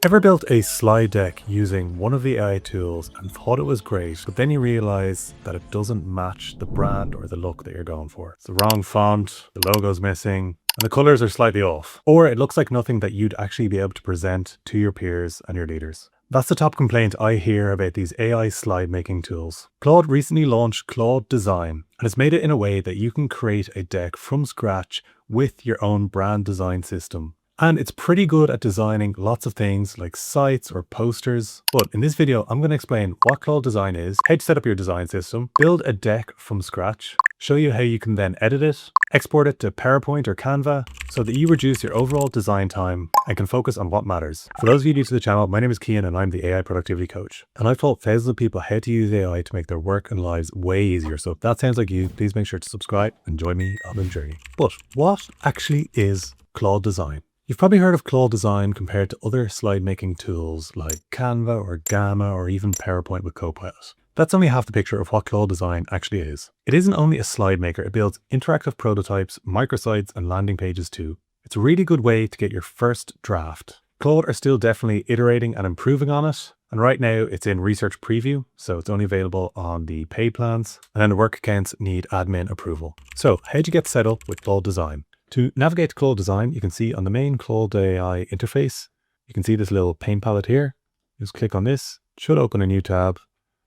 Ever built a slide deck using one of the AI tools and thought it was great, but then you realize that it doesn't match the brand or the look that you're going for? It's the wrong font, the logo's missing, and the colors are slightly off. Or it looks like nothing that you'd actually be able to present to your peers and your leaders. That's the top complaint I hear about these AI slide making tools. Claude recently launched Claude Design and has made it in a way that you can create a deck from scratch with your own brand design system. And it's pretty good at designing lots of things like sites or posters. But in this video, I'm going to explain what Claude Design is, how to set up your design system, build a deck from scratch, show you how you can then edit it, export it to PowerPoint or Canva so that you reduce your overall design time and can focus on what matters. For those of you new to the channel, my name is Cian and I'm the AI Productivity Coach. And I've taught thousands of people how to use AI to make their work and lives way easier. So if that sounds like you, please make sure to subscribe and join me on the journey. But what actually is Claude Design? You've probably heard of Claude Design compared to other slide making tools like Canva or Gamma or even PowerPoint with Copilot. That's only half the picture of what Claude Design actually is. It isn't only a slide maker, it builds interactive prototypes, microsites and landing pages too. It's a really good way to get your first draft. Claude are still definitely iterating and improving on it. And right now it's in research preview, so it's only available on the paid plans. And then the work accounts need admin approval. So how do you get set up with Claude Design? To navigate to Claude Design, you can see on the main Claude AI interface, you can see this little paint palette here. Just click on this, it should open a new tab,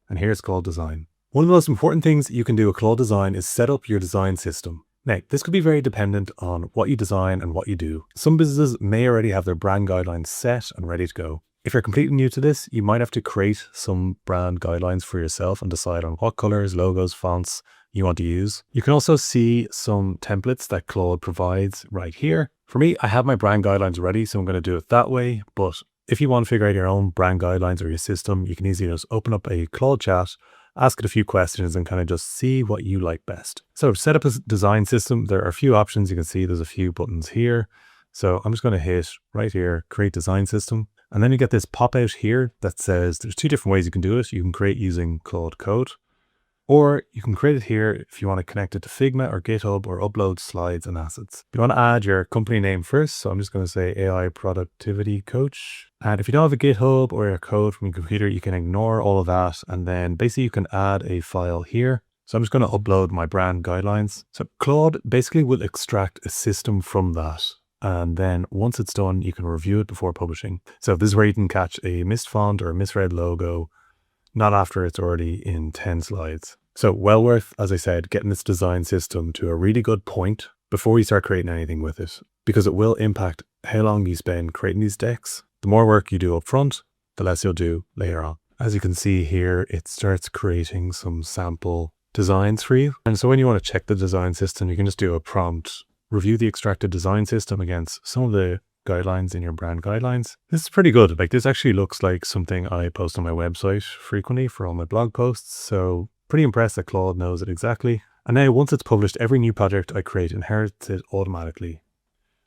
and here's Claude Design. One of the most important things you can do with Claude Design is set up your design system. Now, this could be very dependent on what you design and what you do. Some businesses may already have their brand guidelines set and ready to go. If you're completely new to this, you might have to create some brand guidelines for yourself and decide on what colors, logos, fonts you want to use. You can also see some templates that Claude provides right here. For me, I have my brand guidelines ready, so I'm going to do it that way. But if you want to figure out your own brand guidelines or your system, you can easily just open up a Claude chat, ask it a few questions and kind of just see what you like best. So to set up a design system, there are a few options. You can see there's a few buttons here. So I'm just going to hit right here, create design system. And then you get this pop out here that says there's two different ways you can do it. You can create using Claude Code, or you can create it here if you want to connect it to Figma or GitHub or upload slides and assets. You want to add your company name first. So I'm just going to say AI Productivity Coach. And if you don't have a GitHub or a code from your computer, you can ignore all of that. And then basically you can add a file here. So I'm just going to upload my brand guidelines. So Claude basically will extract a system from that. And then once it's done, you can review it before publishing. So this is where you can catch a missed font or a misread logo, not after it's already in 10 slides. So well worth, as I said, getting this design system to a really good point before you start creating anything with it, because it will impact how long you spend creating these decks. The more work you do up front, the less you'll do later on. As you can see here, it starts creating some sample designs for you. And so when you want to check the design system, you can just do a prompt, review the extracted design system against some of the guidelines in your brand guidelines. This is pretty good. Like, this actually looks like something I post on my website frequently for all my blog posts. So pretty impressed that Claude knows it exactly. And now once it's published, every new project I create inherits it automatically.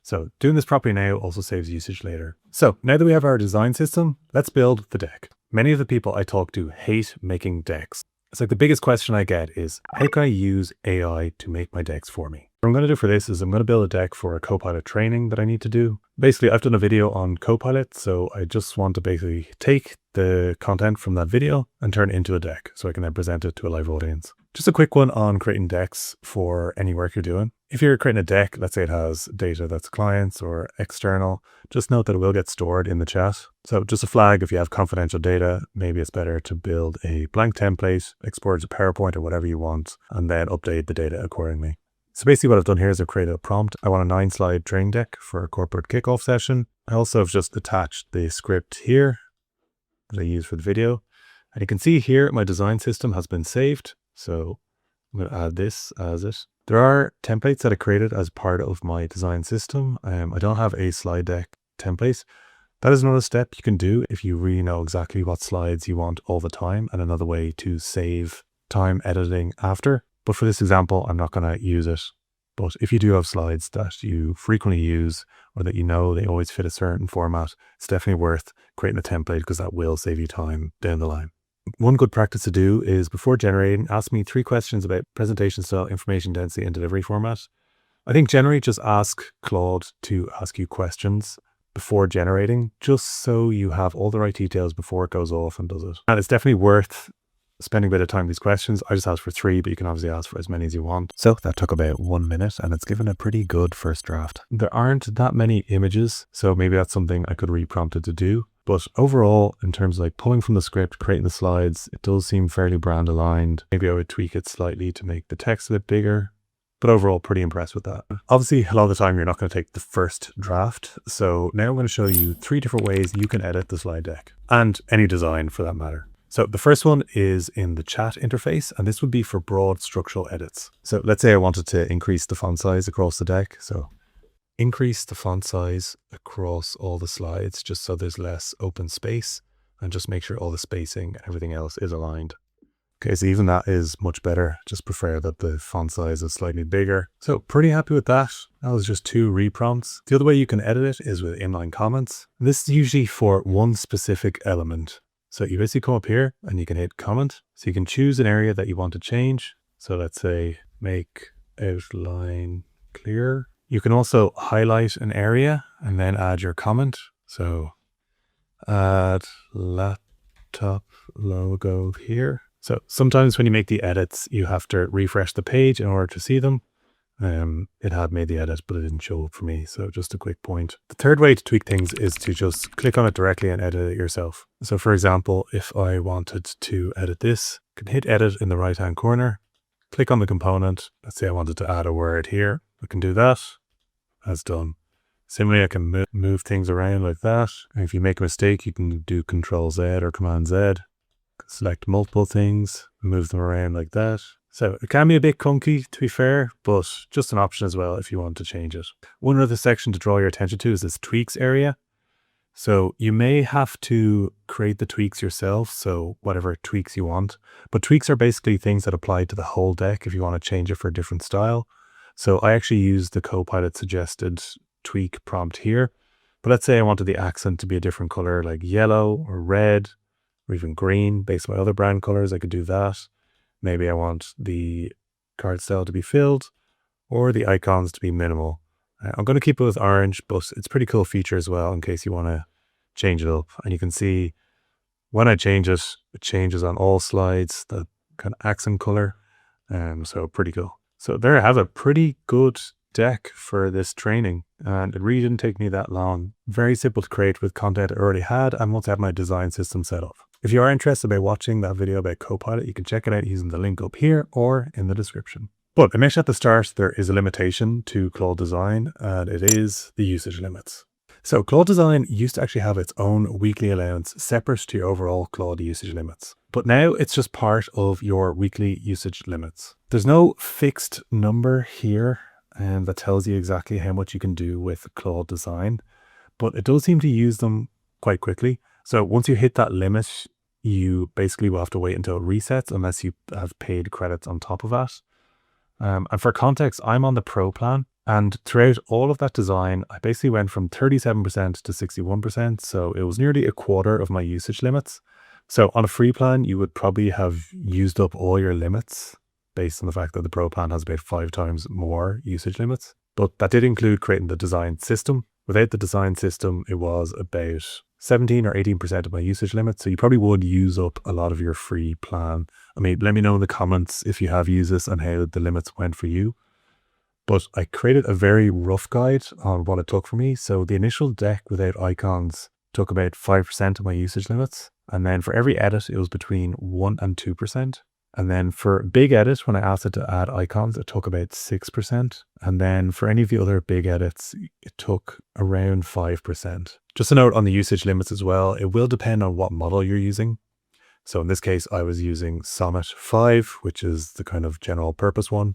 So doing this properly now also saves usage later. So now that we have our design system, let's build the deck. Many of the people I talk to hate making decks. It's like the biggest question I get is, how can I use AI to make my decks for me? What I'm going to do for this is I'm going to build a deck for a Copilot training that I need to do. Basically, I've done a video on Copilot, so I just want to basically take the content from that video and turn it into a deck so I can then present it to a live audience. Just a quick one on creating decks for any work you're doing. If you're creating a deck, let's say it has data that's clients or external, just note that it will get stored in the chat. So just a flag, if you have confidential data, maybe it's better to build a blank template, export it to PowerPoint or whatever you want, and then update the data accordingly. So basically what I've done here is I've created a prompt. I want a 9-slide training deck for a corporate kickoff session. I also have just attached the script here that I use for the video. And you can see here my design system has been saved. So I'm going to add this as it. There are templates that I created as part of my design system. I don't have a slide deck template. That is another step you can do if you really know exactly what slides you want all the time, and another way to save time editing after. But for this example, I'm not going to use it. But if you do have slides that you frequently use or that you know they always fit a certain format, it's definitely worth creating a template because that will save you time down the line. One good practice to do is before generating, ask me 3 questions about presentation style, information density, and delivery format. I think generally just ask Claude to ask you questions before generating, just so you have all the right details before it goes off and does it. And it's definitely worth spending a bit of time with these questions. I just asked for 3, but you can obviously ask for as many as you want. So that took about 1 minute and it's given a pretty good first draft. There aren't that many images, so maybe that's something I could re-prompt it to do. But overall, in terms of like pulling from the script, creating the slides, it does seem fairly brand aligned. Maybe I would tweak it slightly to make the text a bit bigger. But overall, pretty impressed with that. Obviously, a lot of the time, you're not going to take the first draft. So now I'm going to show you 3 different ways you can edit the slide deck and any design for that matter. So the first one is in the chat interface, and this would be for broad structural edits. So let's say I wanted to increase the font size across the deck. So increase the font size across all the slides, just so there's less open space, and just make sure all the spacing and everything else is aligned. Okay, so even that is much better. Just prefer that the font size is slightly bigger. So pretty happy with that. That was just 2 reprompts. The other way you can edit it is with inline comments. This is usually for one specific element. So you basically come up here and you can hit comment. So you can choose an area that you want to change. So let's say make outline clear. You can also highlight an area and then add your comment. So add laptop logo here. So sometimes when you make the edits, you have to refresh the page in order to see them. It had made the edit, but it didn't show up for me. So just a quick point. The third way to tweak things is to just click on it directly and edit it yourself. So for example, if I wanted to edit this, I can hit edit in the right-hand corner, click on the component. Let's say I wanted to add a word here. I can do that. That's done. Similarly, I can move things around like that. And if you make a mistake, you can do Control Z or Command Z. Select multiple things, move them around like that. So it can be a bit clunky, to be fair, but just an option as well if you want to change it. One other section to draw your attention to is this tweaks area. So you may have to create the tweaks yourself, so whatever tweaks you want. But tweaks are basically things that apply to the whole deck if you want to change it for a different style. So I actually use the Copilot suggested tweak prompt here. But let's say I wanted the accent to be a different color, like yellow or red, or even green based on my other brand colors. I could do that. Maybe I want the card style to be filled or the icons to be minimal. I'm going to keep it with orange, but it's a pretty cool feature as well in case you want to change it up. And you can see when I change it, it changes on all slides, the kind of accent color. So pretty cool. So there I have a pretty good deck for this training, and it really didn't take me that long. Very simple to create with content I already had and once I had my design system set up. If you are interested about watching that video about Copilot, you can check it out using the link up here or in the description. But I mentioned at the start, there is a limitation to Claude Design, and it is the usage limits. So Claude Design used to actually have its own weekly allowance separate to your overall Claude usage limits. But now it's just part of your weekly usage limits. There's no fixed number here that tells you exactly how much you can do with Claude Design, but it does seem to use them quite quickly. So once you hit that limit, you basically will have to wait until it resets unless you have paid credits on top of that. And for context, I'm on the Pro plan, and throughout all of that design, I basically went from 37% to 61%. So it was nearly a quarter of my usage limits. So on a free plan, you would probably have used up all your limits based on the fact that the Pro plan has about 5 times more usage limits. But that did include creating the design system. Without the design system, it was about 17 or 18% of my usage limit. So you probably would use up a lot of your free plan. I mean, let me know in the comments if you have used this and how the limits went for you. But I created a very rough guide on what it took for me. So the initial deck without icons took about 5% of my usage limits. And then for every edit, it was between 1 and 2%. And then for big edit, when I asked it to add icons, it took about 6%. And then for any of the other big edits, it took around 5%. Just a note on the usage limits as well, it will depend on what model you're using. So in this case, I was using Sonnet 5, which is the kind of general purpose one.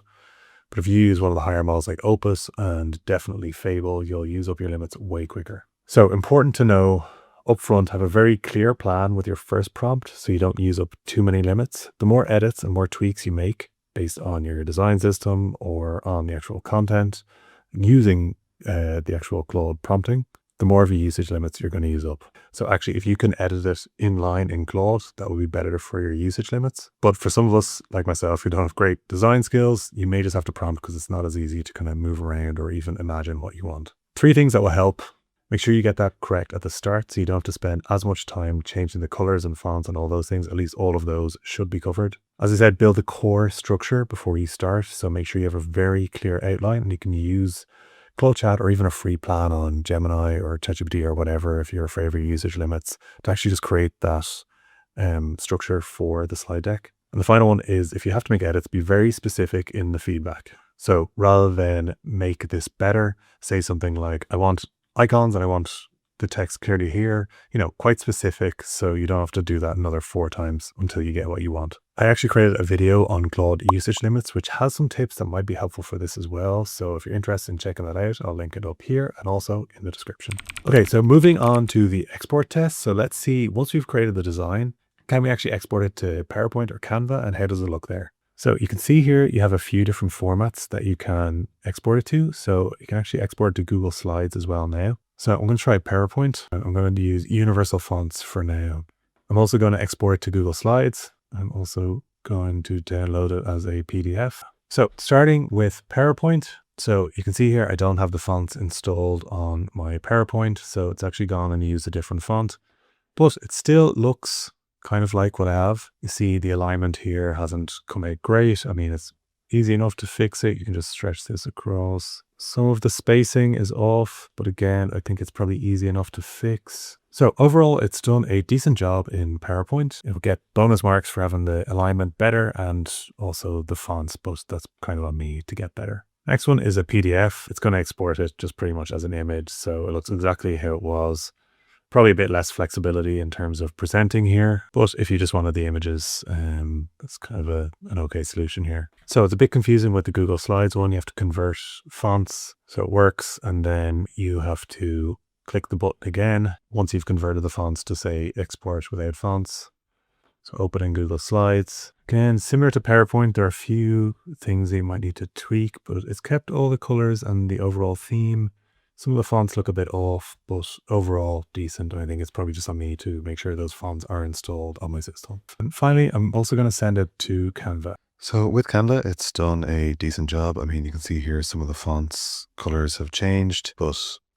But if you use one of the higher models like Opus and definitely Fable, you'll use up your limits way quicker. So important to know, upfront, have a very clear plan with your first prompt so you don't use up too many limits. The more edits and more tweaks you make based on your design system or on the actual content using the actual Claude prompting, the more of your usage limits you're going to use up. So actually, if you can edit it in line in Claude, that will be better for your usage limits. But for some of us, like myself, who don't have great design skills, you may just have to prompt because it's not as easy to kind of move around or even imagine what you want. 3 things that will help Make sure you get that correct at the start so you don't have to spend as much time changing the colors and fonts and all those things. At least all of those should be covered. As I said, build the core structure before you start. So make sure you have a very clear outline, and you can use Claude Chat or even a free plan on Gemini or ChatGPT or whatever, if you're afraid of your usage limits, to actually just create that structure for the slide deck. And the final one is, if you have to make edits, be very specific in the feedback. So rather than make this better, say something like, I want icons and I want the text clearly here, quite specific, so you don't have to do that another 4 times until you get what you want. I actually created a video on Claude usage limits, which has some tips that might be helpful for this as well. So if you're interested in checking that out, I'll link it up here and also in the description. Okay, so moving on to the export test. So let's see, once we've created the design, can we actually export it to PowerPoint or Canva, and how does it look there? So you can see here, you have a few different formats that you can export it to. So you can actually export it to Google Slides as well now. So I'm going to try PowerPoint. I'm going to use universal fonts for now. I'm also going to export it to Google Slides. I'm also going to download it as a PDF. So starting with PowerPoint. So you can see here, I don't have the fonts installed on my PowerPoint. So it's actually gone and used a different font, but it still looks kind of like what I have. You see the alignment here hasn't come out great. I mean, it's easy enough to fix it. You can just stretch this across. Some of the spacing is off, but again, I think it's probably easy enough to fix. So overall, it's done a decent job in PowerPoint. It'll get bonus marks for having the alignment better and also the fonts, but that's kind of on me to get better. Next one is a PDF. It's going to export it just pretty much as an image. So it looks exactly how it was. Probably a bit less flexibility in terms of presenting here, but if you just wanted the images, that's kind of an okay solution here. So it's a bit confusing with the Google Slides one. You have to convert fonts so it works, and then you have to click the button again once you've converted the fonts to say export without fonts. So open in Google Slides. Again, similar to PowerPoint, there are a few things that you might need to tweak, but it's kept all the colors and the overall theme. Some of the fonts look a bit off, but overall decent. I think it's probably just on me to make sure those fonts are installed on my system. And finally, I'm also going to send it to Canva. So with Canva, it's done a decent job. I mean, you can see here some of the fonts colors have changed,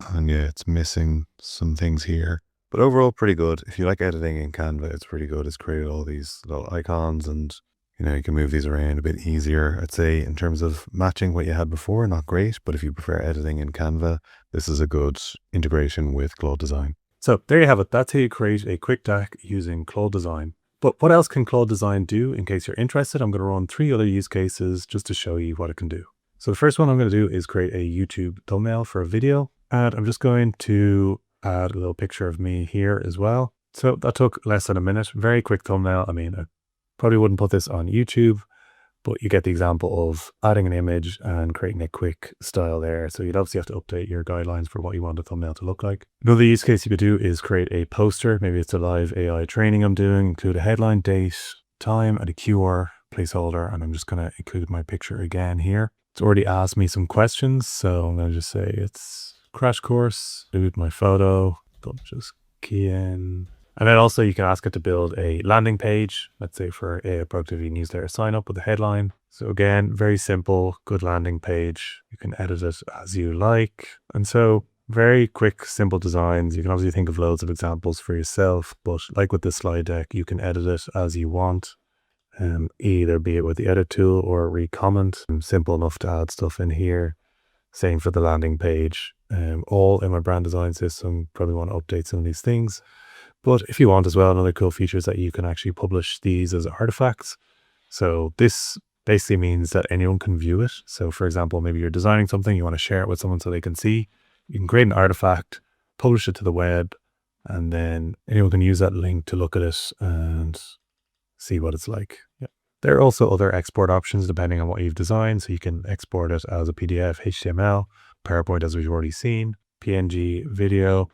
and yeah, it's missing some things here. But overall, pretty good. If you like editing in Canva, it's pretty good. It's created all these little icons, and you can move these around a bit easier. I'd say in terms of matching what you had before, not great, but if you prefer editing in Canva, this is a good integration with Claude Design. So there you have it. That's how you create a quick deck using Claude Design. But what else can Claude Design do? In case you're interested, I'm going to run 3 other use cases just to show you what it can do. So the first one I'm going to do is create a YouTube thumbnail for a video. And I'm just going to add a little picture of me here as well. So that took less than a minute. Very quick thumbnail. I mean, I probably wouldn't put this on YouTube, but you get the example of adding an image and creating a quick style there. So you'd obviously have to update your guidelines for what you want a thumbnail to look like. Another use case you could do is create a poster. Maybe it's a live AI training I'm doing. Include a headline, date, time, and a QR placeholder. And I'm just going to include my picture again here. It's already asked me some questions. So I'm going to just say it's crash course, include my photo, just key in. And then also you can ask it to build a landing page, let's say for a productivity newsletter sign up with a headline. So again, very simple, good landing page. You can edit it as you like. And so very quick, simple designs. You can obviously think of loads of examples for yourself, but like with the slide deck, you can edit it as you want. Either be it with the edit tool or recomment. Simple enough to add stuff in here. Same for the landing page. All in my brand design system. Probably want to update some of these things. But if you want as well, another cool feature is that you can actually publish these as artifacts. So this basically means that anyone can view it. So for example, maybe you're designing something, you want to share it with someone so they can see. You can create an artifact, publish it to the web, and then anyone can use that link to look at it and see what it's like. Yeah. There are also other export options depending on what you've designed. So you can export it as a PDF, HTML, PowerPoint as we've already seen, PNG, video.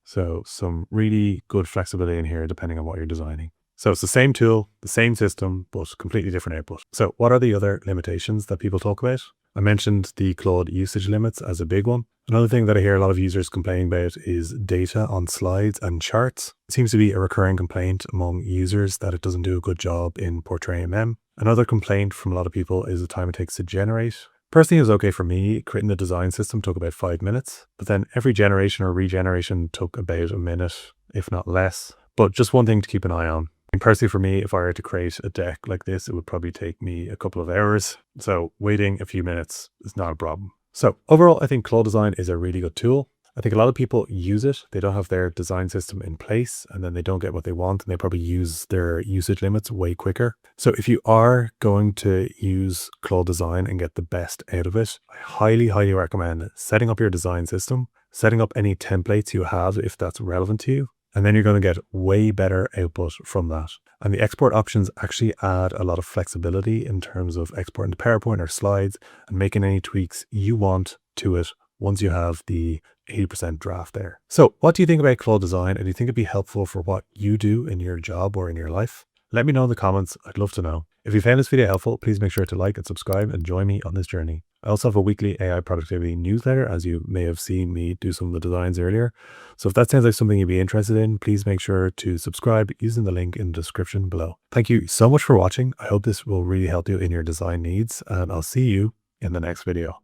So some really good flexibility in here depending on what you're designing. So it's the same tool, the same system, but completely different output. So what are the other limitations that people talk about? I mentioned the Claude usage limits as a big one. Another thing that I hear a lot of users complain about is data on slides and charts. It seems to be a recurring complaint among users that it doesn't do a good job in portraying them. Another complaint from a lot of people is the time it takes to generate. Personally, it was okay for me. Creating the design system took about 5 minutes, but then every generation or regeneration took about a minute, if not less. But just one thing to keep an eye on. Personally, for me, if I were to create a deck like this, it would probably take me a couple of hours. So waiting a few minutes is not a problem. So overall, I think Claude Design is a really good tool. I think a lot of people use it. They don't have their design system in place and then they don't get what they want and they probably use their usage limits way quicker. So if you are going to use Claude Design and get the best out of it, I highly, highly recommend setting up your design system, setting up any templates you have if that's relevant to you. And then you're going to get way better output from that. And the export options actually add a lot of flexibility in terms of exporting to PowerPoint or slides and making any tweaks you want to it once you have the 80% draft there. So what do you think about Claude Design? And do you think it'd be helpful for what you do in your job or in your life? Let me know in the comments. I'd love to know. If you found this video helpful, please make sure to like and subscribe and join me on this journey. I also have a weekly AI productivity newsletter, as you may have seen me do some of the designs earlier. So if that sounds like something you'd be interested in, please make sure to subscribe using the link in the description below. Thank you so much for watching. I hope this will really help you in your design needs, and I'll see you in the next video.